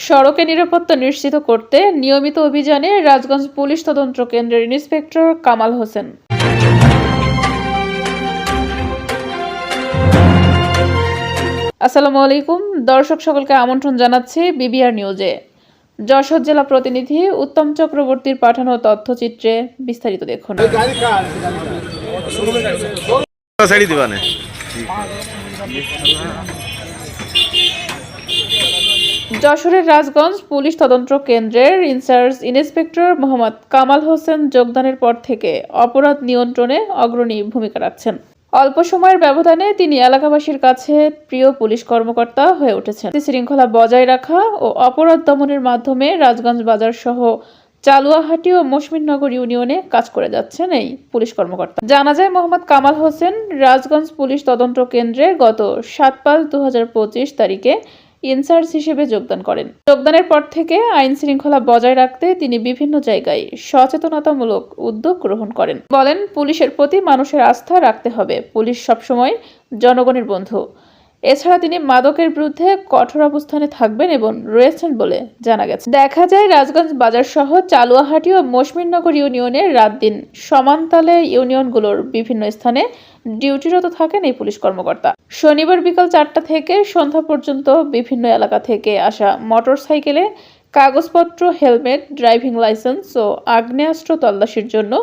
সড়কে নিরাপত্তা নিশ্চিত করতে নিয়মিত অভিযানে রাজগঞ্জ পুলিশ তদন্ত কেন্দ্রের ইন্সপেক্টর কামাল হোসেন। আসসালামু আলাইকুম দর্শক, সকলকে আমন্ত্রণ জানাচ্ছি বিবিআর নিউজে। যশোর জেলা প্রতিনিধি উত্তম চক্রবর্তীর পাঠানো তথ্যচিত্রে বিস্তারিত দেখুন। যশোরের রাজগঞ্জ পুলিশ তদন্ত কেন্দ্রের ইনচার্জ ইন্সপেক্টর মোহাম্মদ কামাল হোসেন যোগদানের পর থেকে অপরাধ নিয়ন্ত্রণে অগ্রণী ভূমিকা রাখছেন। অল্প সময়ের ব্যবধানে তিনি এলাকাবাসীর কাছে প্রিয় পুলিশ কর্মকর্তা হয়ে উঠেছেন। শৃঙ্খলা বজায় রাখা ও অপরাধ দমনের মাধ্যমে রাজগঞ্জ বাজার সহ চালুয়াহাটি ও মসমিননগর ইউনিয়নে কাজ করে যাচ্ছেন এই পুলিশ কর্মকর্তা। জানা যায়, মোহাম্মদ কামাল হোসেন রাজগঞ্জ পুলিশ তদন্ত কেন্দ্রে গত 7/5/2025 তারিখে ইনচার্জ হিসেবে যোগদান করেন। যোগদানের পর থেকে আইন শৃঙ্খলা বজায় রাখতে তিনি বিভিন্ন জায়গায় সচেতনতামূলক উদ্যোগ গ্রহণ করেন। বলেন, পুলিশের প্রতি মানুষের আস্থা রাখতে হবে, পুলিশ সবসময় জনগণের বন্ধু। এছাড়া তিনি মাদকের বিরুদ্ধে কঠোর অবস্থানে থাকবেন এবং রয়েছেন বলে জানা গেছে। দেখা যায়, রাজগঞ্জ বাজার সহ চালুয়াহাটি ও মসমিননগর ইউনিয়নের রাত দিন সমানতালে ইউনিয়নগুলোর বিভিন্ন স্থানে ডিউটিরত থাকেন এই পুলিশ কর্মকর্তা। শনিবার বিকাল 4টা থেকে সন্ধ্যা পর্যন্ত বিভিন্ন এলাকা থেকে আসা মোটরসাইকেলে কাগজপত্র, হেলমেট, ড্রাইভিং লাইসেন্স ও আগ্নেয়াস্ত্র তল্লাশির জন্য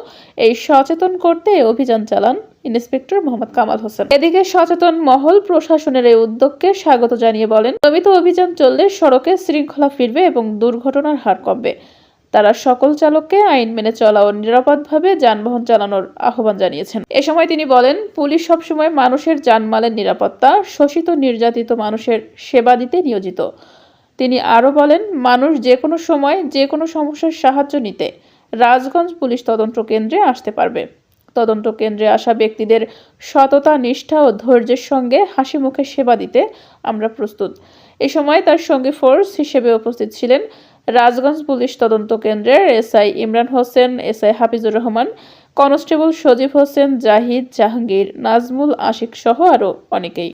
এই সচেতন করতে অভিযান চালান ইন্সপেক্টর মোহাম্মদ কামাল হোসেন। এদিকে সচেতন মহল প্রশাসনের এই উদ্যোগকে স্বাগত জানিয়ে বলেন, নিয়মিত অভিযান চললে সড়কে শৃঙ্খলা ফিরবে এবং দুর্ঘটনার হার কমবে। তারা সকল চালককে আইন মেনে চলা ও নিরাপদভাবে যানবাহন চালানোর আহ্বান জানিয়েছেন। এ সময় তিনি বলেন, পুলিশ সবসময় মানুষের জানমালের নিরাপত্তা, শোষিত নির্যাতিত মানুষের সেবা দিতে নিয়োজিত। তিনি আরও বলেন, মানুষ যে কোনো সময় যে কোনো সমস্যার সাহায্য নিতে রাজগঞ্জ পুলিশ তদন্ত কেন্দ্রে আসতে পারবে। তদন্ত কেন্দ্রে আসা ব্যক্তিদের সততা, নিষ্ঠা ও ধৈর্যের সঙ্গে হাসি মুখে সেবা দিতে আমরা প্রস্তুত। এ সময় তার সঙ্গে ফোর্স হিসেবে উপস্থিত ছিলেন রাজগঞ্জ পুলিশ তদন্ত কেন্দ্রের SI Imran Hossain, SI Hafizur Rahman, constable Sajib Hossain, Zahid, Jahangir, Nazmul, Ashik সহ আরও অনেকেই।